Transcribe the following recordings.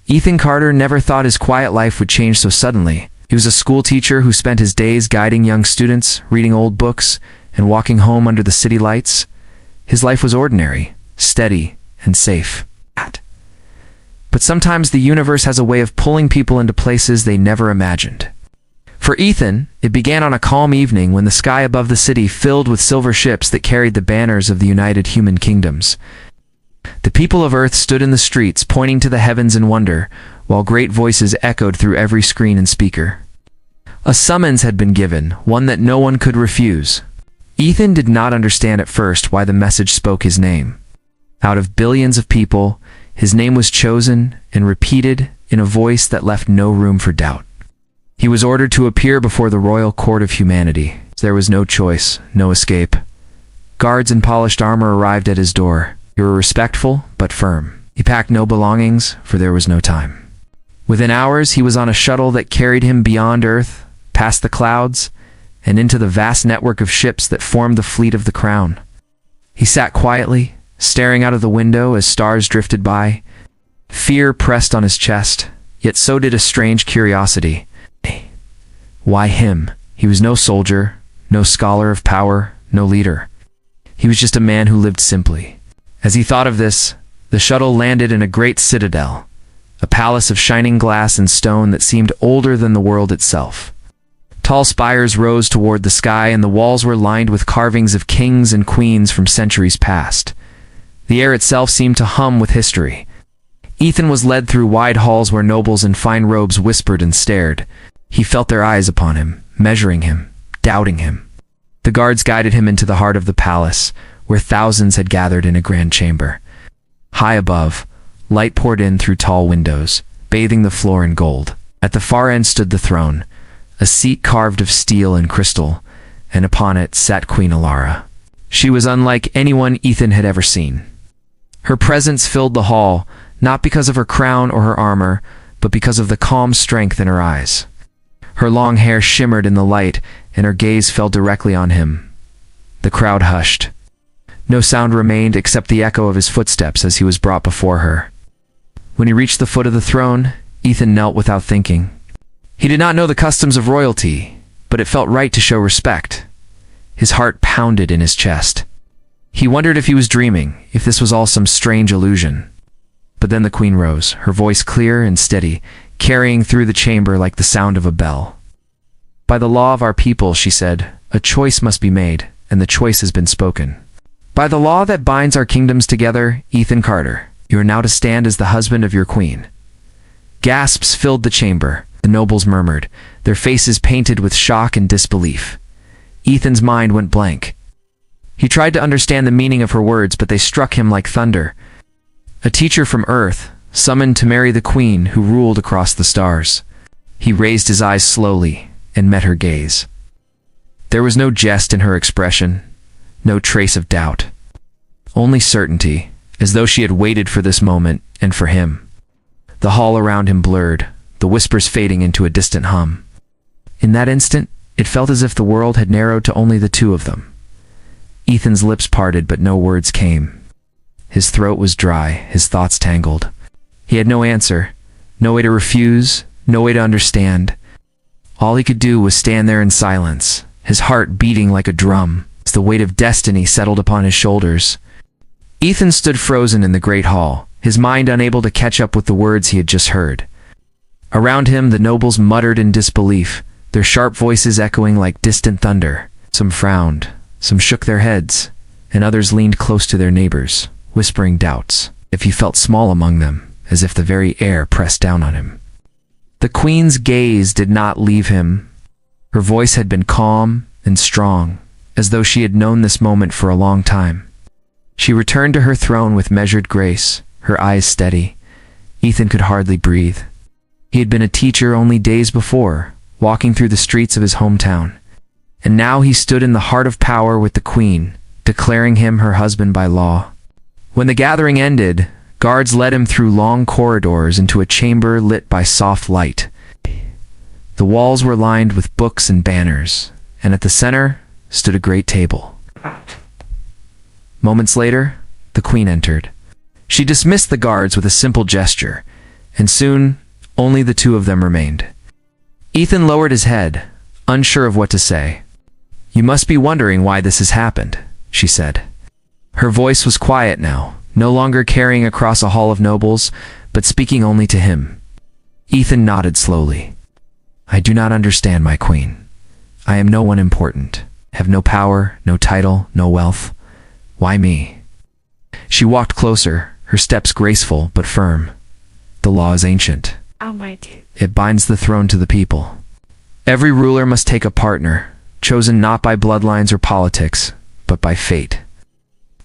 Ethan Carter never thought his quiet life would change so suddenly. He was a school teacher who spent his days guiding young students, reading old books, and walking home under the city lights. His life was ordinary, steady, and safe. But sometimes the universe has a way of pulling people into places they never imagined. For Ethan, it began on a calm evening when the sky above the city filled with silver ships that carried the banners of the United Human Kingdoms. The people of Earth stood in the streets, pointing to the heavens in wonder, while great voices echoed through every screen and speaker. A summons had been given, one that no one could refuse. Ethan did not understand at first why the message spoke his name. Out of billions of people, his name was chosen and repeated in a voice that left no room for doubt. He was ordered to appear before the Royal Court of Humanity. There was no choice, no escape. Guards in polished armor arrived at his door. They were respectful, but firm. He packed no belongings, for there was no time. Within hours, he was on a shuttle that carried him beyond Earth, past the clouds, and into the vast network of ships that formed the fleet of the Crown. He sat quietly, staring out of the window as stars drifted by. Fear pressed on his chest, yet so did a strange curiosity. Why him? He was no soldier, no scholar of power, no leader. He was just a man who lived simply. As he thought of this, the shuttle landed in a great citadel, a palace of shining glass and stone that seemed older than the world itself. Tall spires rose toward the sky, and the walls were lined with carvings of kings and queens from centuries past. The air itself seemed to hum with history. Ethan was led through wide halls where nobles in fine robes whispered and stared. He felt their eyes upon him, measuring him, doubting him. The guards guided him into the heart of the palace, where thousands had gathered in a grand chamber. High above, light poured in through tall windows, bathing the floor in gold. At the far end stood the throne, a seat carved of steel and crystal, and upon it sat Queen Alara. She was unlike anyone Ethan had ever seen. Her presence filled the hall, not because of her crown or her armor, but because of the calm strength in her eyes. Her long hair shimmered in the light, and her gaze fell directly on him. The crowd hushed. No sound remained except the echo of his footsteps as he was brought before her. When he reached the foot of the throne, Ethan knelt without thinking. He did not know the customs of royalty, but it felt right to show respect. His heart pounded in his chest. He wondered if he was dreaming, if this was all some strange illusion. But then the queen rose, her voice clear and steady, carrying through the chamber like the sound of a bell. By the law of our people, she said, a choice must be made, and the choice has been spoken. By the law that binds our kingdoms together, Ethan Carter, you are now to stand as the husband of your queen. Gasps filled the chamber. The nobles murmured, their faces painted with shock and disbelief. Ethan's mind went blank. He tried to understand the meaning of her words, but they struck him like thunder. A teacher from Earth, summoned to marry the queen who ruled across the stars. He raised his eyes slowly and met her gaze. There was no jest in her expression, no trace of doubt. Only certainty, as though she had waited for this moment and for him. The hall around him blurred, the whispers fading into a distant hum. In that instant, it felt as if the world had narrowed to only the two of them. Ethan's lips parted, but no words came. His throat was dry, his thoughts tangled. He had no answer, no way to refuse, no way to understand. All he could do was stand there in silence, his heart beating like a drum, as the weight of destiny settled upon his shoulders. Ethan stood frozen in the great hall, his mind unable to catch up with the words he had just heard. Around him, the nobles muttered in disbelief, their sharp voices echoing like distant thunder. Some frowned, some shook their heads, and others leaned close to their neighbors, whispering doubts, if he felt small among them, as if the very air pressed down on him. The queen's gaze did not leave him. Her voice had been calm and strong, as though she had known this moment for a long time. She returned to her throne with measured grace, her eyes steady. Ethan could hardly breathe. He had been a teacher only days before, walking through the streets of his hometown. And now he stood in the heart of power with the queen, declaring him her husband by law. When the gathering ended, guards led him through long corridors into a chamber lit by soft light. The walls were lined with books and banners, and at the center stood a great table. Moments later, the queen entered. She dismissed the guards with a simple gesture, and soon only the two of them remained. Ethan lowered his head, unsure of what to say. "You must be wondering why this has happened," she said. Her voice was quiet now, no longer carrying across a hall of nobles, but speaking only to him. Ethan nodded slowly. "I do not understand, my queen. I am no one important, have no power, no title, no wealth. Why me?" She walked closer, her steps graceful but firm. "The law is ancient. It binds the throne to the people. Every ruler must take a partner, chosen not by bloodlines or politics, but by fate.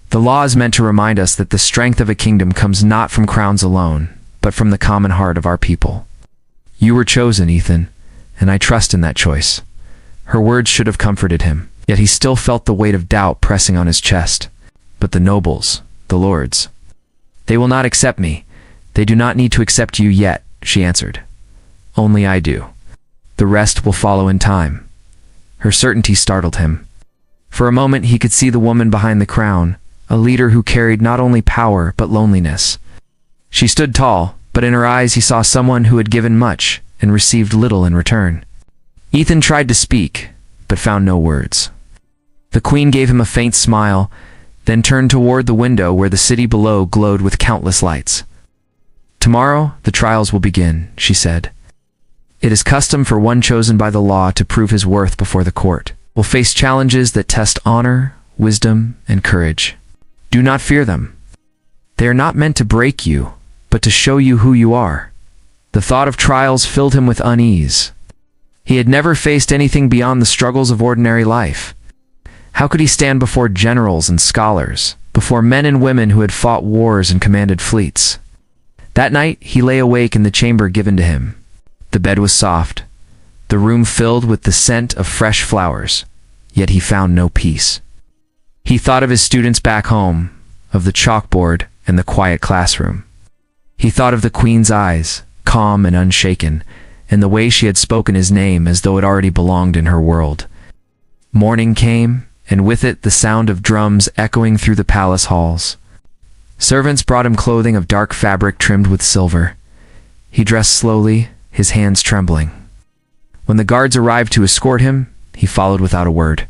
The law is meant to remind us that the strength of a kingdom comes not from crowns alone, but from the common heart of our people. You were chosen, Ethan, and I trust in that choice." Her words should have comforted him, yet he still felt the weight of doubt pressing on his chest. "But the nobles, the lords, they will not accept me. They do not need to accept you yet," she answered. "Only I do. The rest will follow in time." Her certainty startled him. For a moment he could see the woman behind the crown, a leader who carried not only power but loneliness. She stood tall, but in her eyes he saw someone who had given much and received little in return. Ethan tried to speak, but found no words. The queen gave him a faint smile, then turned toward the window where the city below glowed with countless lights. "Tomorrow, the trials will begin," she said. "It is custom for one chosen by the law to prove his worth before the court. Will face challenges that test honor, wisdom, and courage. Do not fear them. They are not meant to break you, but to show you who you are." The thought of trials filled him with unease. He had never faced anything beyond the struggles of ordinary life. How could he stand before generals and scholars, before men and women who had fought wars and commanded fleets? That night, he lay awake in the chamber given to him. The bed was soft, the room filled with the scent of fresh flowers, yet he found no peace. He thought of his students back home, of the chalkboard and the quiet classroom. He thought of the queen's eyes, calm and unshaken, and the way she had spoken his name as though it already belonged in her world. Morning came, and with it the sound of drums echoing through the palace halls. Servants brought him clothing of dark fabric trimmed with silver. He dressed slowly, his hands trembling. When the guards arrived to escort him, he followed without a word.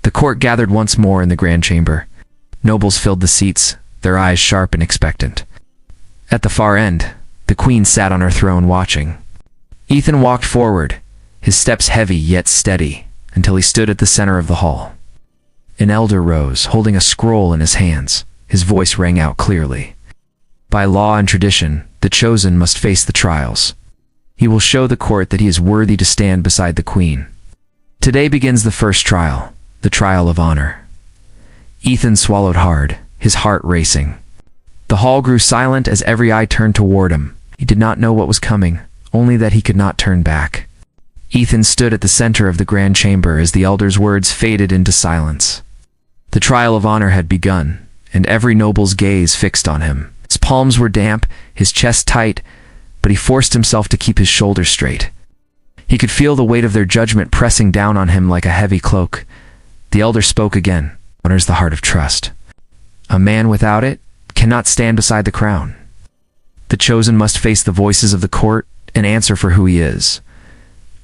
The court gathered once more in the grand chamber. Nobles filled the seats, their eyes sharp and expectant. At the far end, the queen sat on her throne watching. Ethan walked forward, his steps heavy yet steady, until he stood at the center of the hall. An elder rose, holding a scroll in his hands. His voice rang out clearly. "By law and tradition, the chosen must face the trials. He will show the court that he is worthy to stand beside the queen. Today begins the first trial, the trial of honor." Ethan swallowed hard, his heart racing. The hall grew silent as every eye turned toward him. He did not know what was coming, only that he could not turn back. Ethan stood at the center of the grand chamber as the elder's words faded into silence. The trial of honor had begun, and every noble's gaze fixed on him. His palms were damp, his chest tight, but he forced himself to keep his shoulders straight. He could feel the weight of their judgment pressing down on him like a heavy cloak. The elder spoke again. "Honor's the heart of trust. A man without it cannot stand beside the crown. The chosen must face the voices of the court and answer for who he is."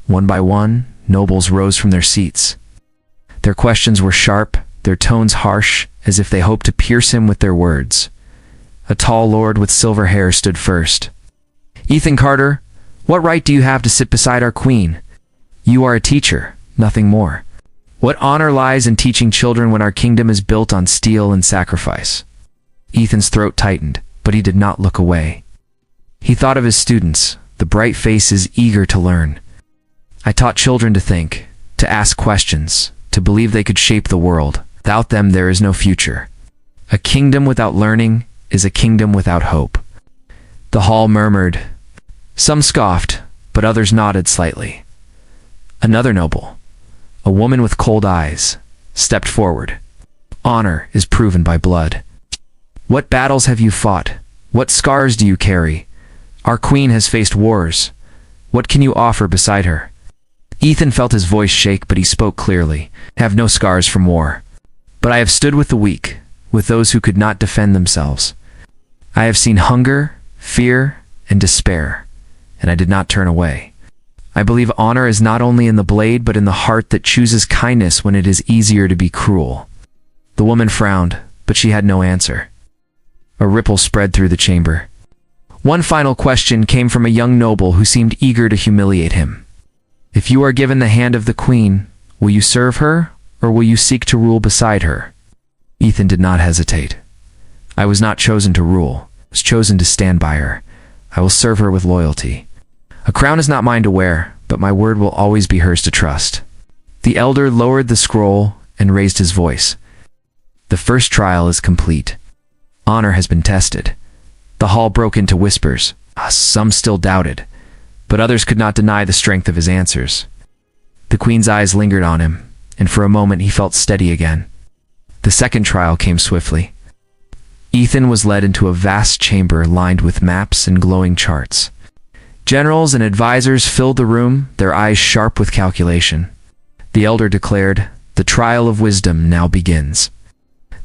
One by one, nobles rose from their seats. Their questions were sharp, their tones harsh, as if they hoped to pierce him with their words. A tall lord with silver hair stood first. "Ethan Carter, what right do you have to sit beside our queen? You are a teacher, nothing more. What honor lies in teaching children when our kingdom is built on steel and sacrifice?" Ethan's throat tightened, but he did not look away. He thought of his students, the bright faces eager to learn. "I taught children to think, to ask questions, to believe they could shape the world. Without them there is no future. A kingdom without learning is a kingdom without hope." The hall murmured. Some scoffed, but others nodded slightly. Another noble, a woman with cold eyes, stepped forward. "Honor is proven by blood. What battles have you fought? What scars do you carry? Our queen has faced wars. What can you offer beside her?" Ethan felt his voice shake, but he spoke clearly. "I have no scars from war. But I have stood with the weak, with those who could not defend themselves. I have seen hunger, fear, and despair, and I did not turn away. I believe honor is not only in the blade but in the heart that chooses kindness when it is easier to be cruel." The woman frowned, but she had no answer. A ripple spread through the chamber. One final question came from a young noble who seemed eager to humiliate him. "If you are given the hand of the queen, will you serve her, or will you seek to rule beside her?" Ethan did not hesitate. "I was not chosen to rule. I was chosen to stand by her. I will serve her with loyalty. A crown is not mine to wear, but my word will always be hers to trust." The elder lowered the scroll and raised his voice. "The first trial is complete. Honor has been tested." The hall broke into whispers. Some still doubted, but others could not deny the strength of his answers. The queen's eyes lingered on him, and for a moment he felt steady again. The second trial came swiftly. Ethan was led into a vast chamber lined with maps and glowing charts. Generals and advisors filled the room, their eyes sharp with calculation. The elder declared, "The trial of wisdom now begins.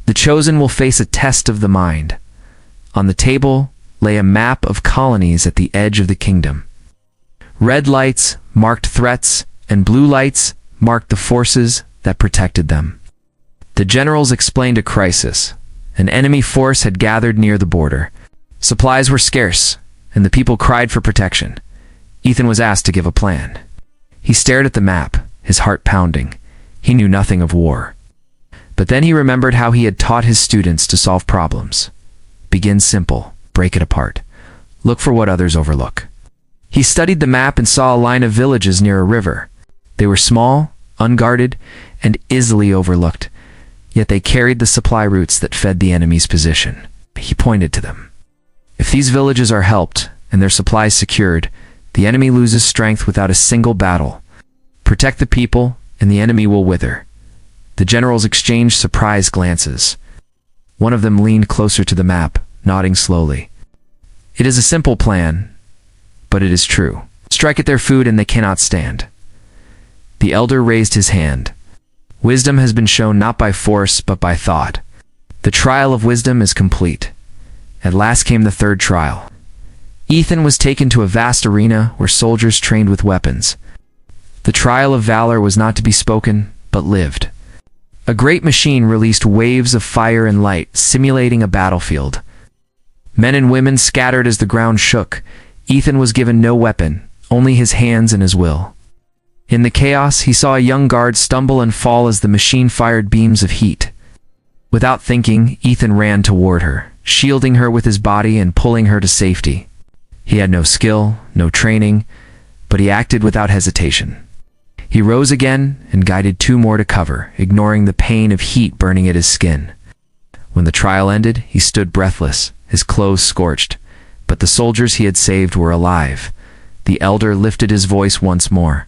The chosen will face a test of the mind." On the table lay a map of colonies at the edge of the kingdom. Red lights marked threats, and blue lights marked the forces that protected them. The generals explained a crisis. An enemy force had gathered near the border. Supplies were scarce, and the people cried for protection. Ethan was asked to give a plan. He stared at the map, his heart pounding. He knew nothing of war. But then he remembered how he had taught his students to solve problems. Begin simple, break it apart. Look for what others overlook. He studied the map and saw a line of villages near a river. They were small, unguarded, and easily overlooked, yet they carried the supply routes that fed the enemy's position. He pointed to them. If these villages are helped and their supplies secured, the enemy loses strength without a single battle. Protect the people, and the enemy will wither. The generals exchanged surprised glances. One of them leaned closer to the map, nodding slowly. "It is a simple plan, but it is true. Strike at their food and they cannot stand." The elder raised his hand. "Wisdom has been shown not by force, but by thought. The trial of wisdom is complete." At last came the third trial. Ethan was taken to a vast arena where soldiers trained with weapons. The trial of valor was not to be spoken, but lived. A great machine released waves of fire and light, simulating a battlefield. Men and women scattered as the ground shook. Ethan was given no weapon, only his hands and his will. In the chaos, he saw a young guard stumble and fall as the machine fired beams of heat. Without thinking, Ethan ran toward her, shielding her with his body and pulling her to safety. He had no skill, no training, but he acted without hesitation. He rose again and guided two more to cover, ignoring the pain of heat burning at his skin. When the trial ended, he stood breathless, his clothes scorched, but the soldiers he had saved were alive. The elder lifted his voice once more.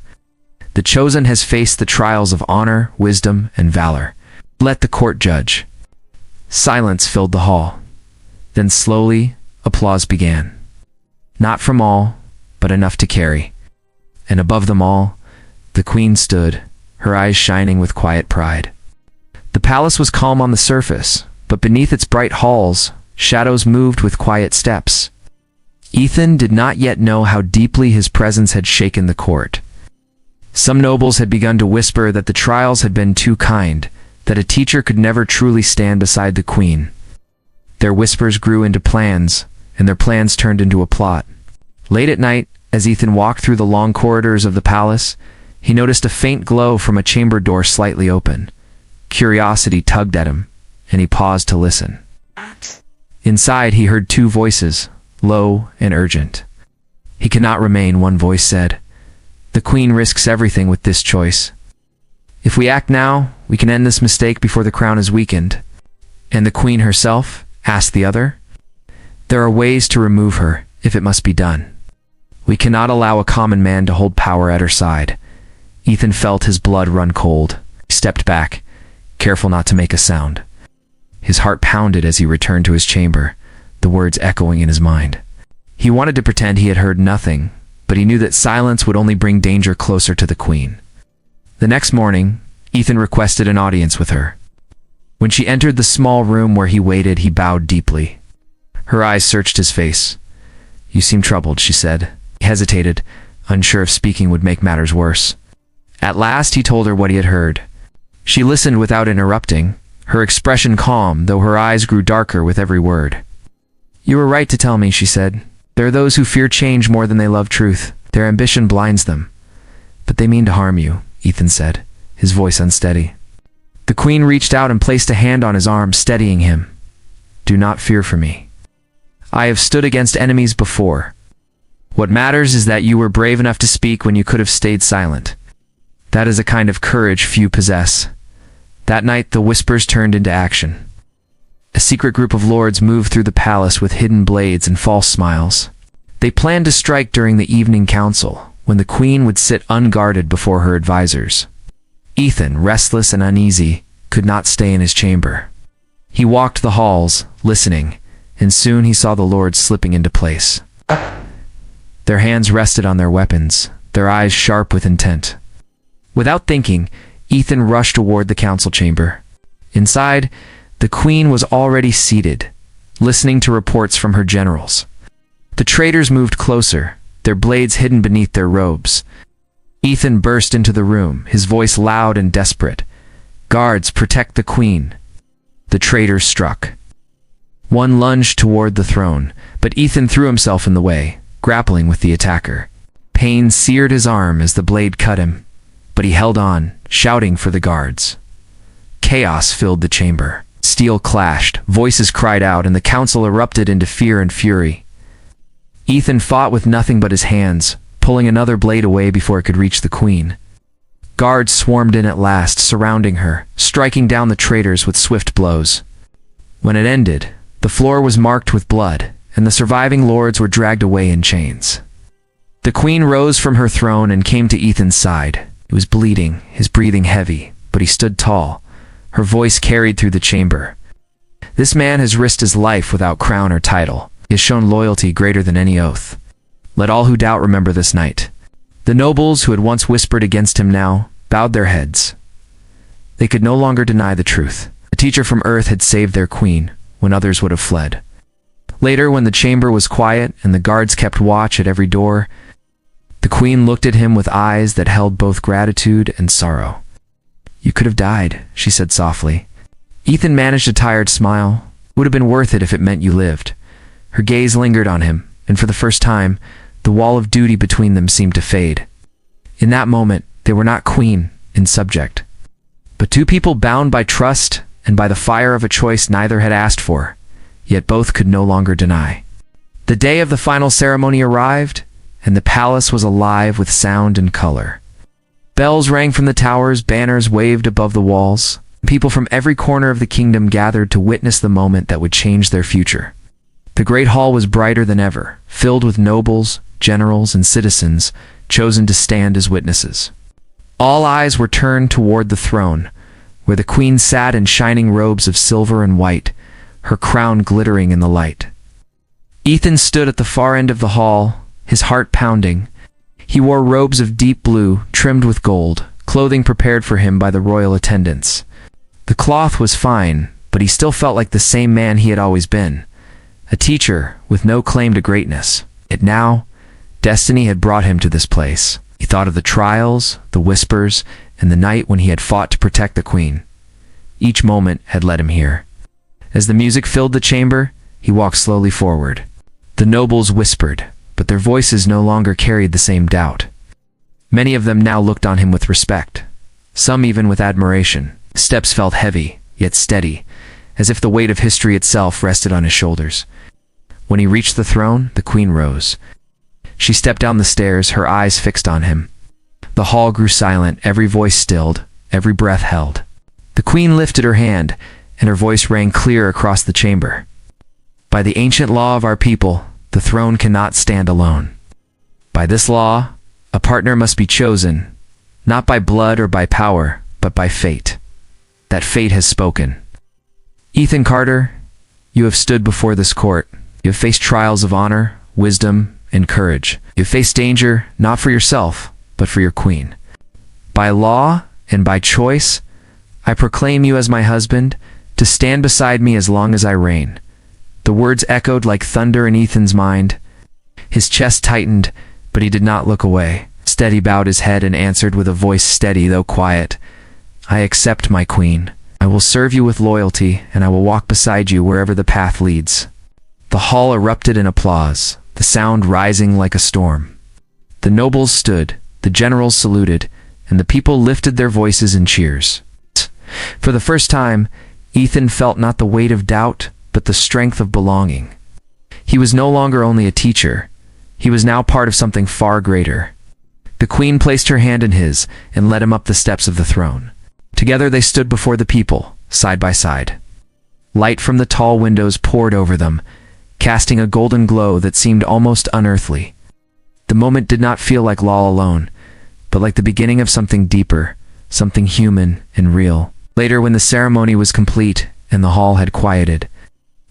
"The chosen has faced the trials of honor, wisdom, and valor. Let the court judge." Silence filled the hall. Then slowly, applause began. Not from all, but enough to carry. And above them all, the queen stood, her eyes shining with quiet pride. The palace was calm on the surface, but beneath its bright halls, shadows moved with quiet steps. Ethan did not yet know how deeply his presence had shaken the court. Some nobles had begun to whisper that the trials had been too kind, that a teacher could never truly stand beside the queen. Their whispers grew into plans, and their plans turned into a plot. Late at night, as Ethan walked through the long corridors of the palace, he noticed a faint glow from a chamber door slightly open. Curiosity tugged at him, and he paused to listen. Inside, he heard two voices, low and urgent. "He cannot remain," one voice said. "The queen risks everything with this choice. If we act now, we can end this mistake before the crown is weakened." "And the queen herself?" asked the other. "There are ways to remove her, if it must be done. We cannot allow a common man to hold power at her side." Ethan felt his blood run cold. He stepped back, careful not to make a sound. His heart pounded as he returned to his chamber, the words echoing in his mind. He wanted to pretend he had heard nothing, but he knew that silence would only bring danger closer to the queen. The next morning, Ethan requested an audience with her. When she entered the small room where he waited, he bowed deeply. Her eyes searched his face. "You seem troubled," she said. He hesitated, unsure if speaking would make matters worse. At last he told her what he had heard. She listened without interrupting, her expression calm, though her eyes grew darker with every word. "You were right to tell me," she said. "There are those who fear change more than they love truth. Their ambition blinds them. But they mean to harm you," Ethan said, his voice unsteady. The Queen reached out and placed a hand on his arm, steadying him. "Do not fear for me. I have stood against enemies before. What matters is that you were brave enough to speak when you could have stayed silent. That is a kind of courage few possess." That night the whispers turned into action. A secret group of lords moved through the palace with hidden blades and false smiles. They planned to strike during the evening council, when the Queen would sit unguarded before her advisors. Ethan, restless and uneasy, could not stay in his chamber. He walked the halls, listening, and soon he saw the lords slipping into place. Their hands rested on their weapons, their eyes sharp with intent. Without thinking, Ethan rushed toward the council chamber. Inside, the Queen was already seated, listening to reports from her generals. The traitors moved closer, their blades hidden beneath their robes. Ethan burst into the room, his voice loud and desperate. "Guards, protect the Queen." The traitors struck. One lunged toward the throne, but Ethan threw himself in the way, grappling with the attacker. Pain seared his arm as the blade cut him, but he held on, shouting for the guards. Chaos filled the chamber. Steel clashed, voices cried out, and the council erupted into fear and fury. Ethan fought with nothing but his hands, pulling another blade away before it could reach the Queen. Guards swarmed in at last, surrounding her, striking down the traitors with swift blows. When it ended, the floor was marked with blood, and the surviving lords were dragged away in chains. The Queen rose from her throne and came to Ethan's side. He was bleeding, his breathing heavy, but he stood tall. Her voice carried through the chamber. "This man has risked his life without crown or title. He has shown loyalty greater than any oath. Let all who doubt remember this night." The nobles who had once whispered against him now bowed their heads. They could no longer deny the truth. A teacher from Earth had saved their Queen when others would have fled. Later, when the chamber was quiet and the guards kept watch at every door, the Queen looked at him with eyes that held both gratitude and sorrow. "You could have died," she said softly. Ethan managed a tired smile. "It would have been worth it if it meant you lived." Her gaze lingered on him, and for the first time, the wall of duty between them seemed to fade. In that moment, they were not queen and subject, but two people bound by trust and by the fire of a choice neither had asked for, yet both could no longer deny. The day of the final ceremony arrived, and the palace was alive with sound and color. Bells rang from the towers, banners waved above the walls. People from every corner of the kingdom gathered to witness the moment that would change their future. The great hall was brighter than ever, filled with nobles, generals, and citizens chosen to stand as witnesses. All eyes were turned toward the throne, where the Queen sat in shining robes of silver and white, her crown glittering in the light. Ethan stood at the far end of the hall, his heart pounding. He wore robes of deep blue, trimmed with gold, clothing prepared for him by the royal attendants. The cloth was fine, but he still felt like the same man he had always been, a teacher with no claim to greatness. Yet now, destiny had brought him to this place. He thought of the trials, the whispers, and the night when he had fought to protect the Queen. Each moment had led him here. As the music filled the chamber, he walked slowly forward. The nobles whispered, but their voices no longer carried the same doubt. Many of them now looked on him with respect, some even with admiration. His steps felt heavy, yet steady, as if the weight of history itself rested on his shoulders. When he reached the throne, the Queen rose. She stepped down the stairs, her eyes fixed on him. The hall grew silent, every voice stilled, every breath held. The Queen lifted her hand, and her voice rang clear across the chamber. "By the ancient law of our people, the throne cannot stand alone. By this law, a partner must be chosen, not by blood or by power, but by fate. That fate has spoken. Ethan Carter, you have stood before this court. You have faced trials of honor, wisdom, and courage. You have faced danger, not for yourself, but for your Queen. By law and by choice, I proclaim you as my husband, to stand beside me as long as I reign." The words echoed like thunder in Ethan's mind. His chest tightened, but he did not look away. Instead, he bowed his head and answered with a voice steady though quiet, "I accept, my queen. I will serve you with loyalty, and I will walk beside you wherever the path leads." The hall erupted in applause, the sound rising like a storm. The nobles stood, the generals saluted, and the people lifted their voices in cheers. For the first time, Ethan felt not the weight of doubt, but the strength of belonging. He was no longer only a teacher. He was now part of something far greater. The queen placed her hand in his and led him up the steps of the throne. Together they stood before the people, side by side. Light from the tall windows poured over them, casting a golden glow that seemed almost unearthly. The moment did not feel like law alone, but like the beginning of something deeper, something human and real. Later, when the ceremony was complete and the hall had quieted,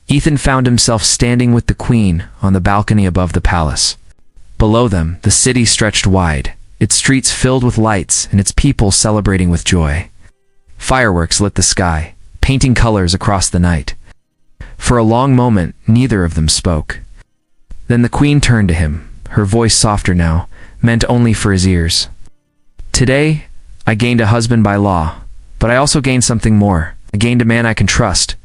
Ethan found himself standing with the queen on the balcony above the palace. Below them, the city stretched wide, its streets filled with lights and its people celebrating with joy. Fireworks lit the sky, painting colors across the night. For a long moment, neither of them spoke. Then the queen turned to him, her voice softer now, meant only for his ears. "Today, I gained a husband by law, but I also gained something more. I gained a man I can trust."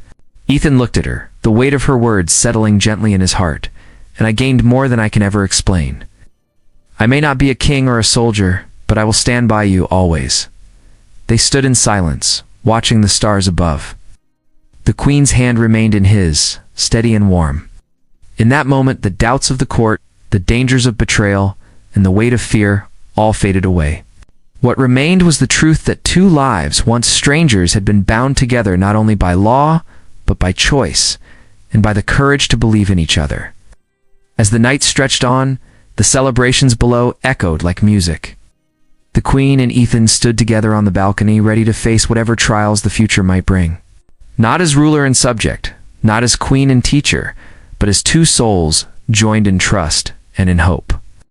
Ethan looked at her, the weight of her words settling gently in his heart. "And I gained more than I can ever explain. I may not be a king or a soldier, but I will stand by you always." They stood in silence, watching the stars above. The queen's hand remained in his, steady and warm. In that moment, the doubts of the court, the dangers of betrayal, and the weight of fear all faded away. What remained was the truth that two lives, once strangers, had been bound together not only by law, but by choice, and by the courage to believe in each other. As the night stretched on, the celebrations below echoed like music. The queen and Ethan stood together on the balcony, ready to face whatever trials the future might bring. Not as ruler and subject, not as queen and teacher, but as two souls joined in trust and in hope.